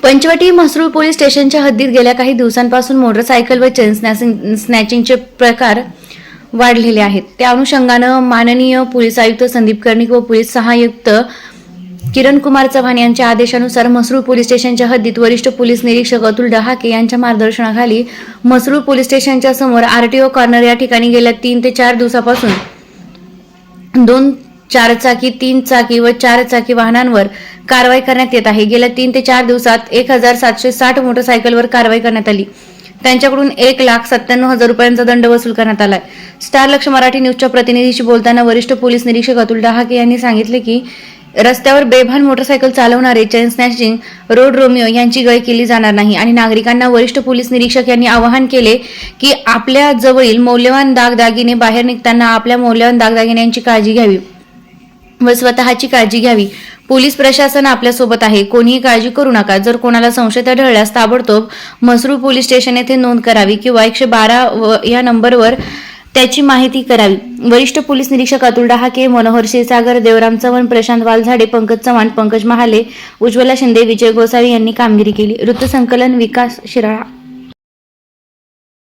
Panchavati Mhasrul police स्टेशनच्या हद्दीत गेल्या काही दिवसांपासून मोटरसायकल व चेन स्नॅचिंगचे प्रकार वाढलेले आहेत. त्या अनुषंगानं माननीय पोलीस आयुक्त संदीप कर्णिक व पोलीस सहाय्युक्त किरण कुमार चव्हाण यांच्या आदेशानुसार म्हसरूळ पोलीस स्टेशनच्या हद्दीत वरिष्ठ पोलीस निरीक्षक अतुल डहाके यांच्या मार्गदर्शनाखाली म्हसरूळ पोलीस स्टेशनच्या समोर आरटीओ कॉर्नर या ठिकाणी गेल्या 3 ते 4 दिवसापासून 2 4-चाकी, 3-चाकी व 4-चाकी वाहनांवर कारवाई करण्यात येत आहे. गेल्या 3 ते 4 दिवसात 1760 मोटरसायकलवर कारवाई करण्यात आली. त्यांच्याकडून 1,97,000 रुपयांचा दंड वसूल करण्यात आलाय. स्टार लक्ष मराठी न्यूजच्या प्रतिनिधीशी बोलताना वरिष्ठ पोलीस निरीक्षक अतुल डहाके यांनी सांगितले की रस्त्यावर बेभान मोटरसायकल चालवणारे, चेन स्नॅचिंग, रोड रोमिओ यांची गय केली जाणार नाही आणि नागरिकांना वरिष्ठ पोलीस निरीक्षक यांनी आवाहन केले की आपल्या जवळील मौल्यवान दागदागिने बाहेर निघताना आपल्या मौल्यवान दागदागिन्यांची काळजी घ्यावी व स्वतःची काळजी घ्यावी. पोलीस प्रशासन आपल्यासोबत आहे, कोणीही काळजी करू नका. जर कोणाला संशय आढळल्यास ताबडतोब म्हसरूळ पोलीस स्टेशन येथे नोंद करावी किंवा 112 या नंबरवर त्याची माहिती करावी. वरिष्ठ पोलीस निरीक्षक अतुल डहाके, मनोहर क्षीरसागर, देवराम चव्हाण, प्रशांत वालझाडे, पंकज चव्हाण, पंकज महाले, उज्ज्वला शिंदे, विजय गोसावी यांनी कामगिरी केली. वृत्तसंकलन विकास शिराळा.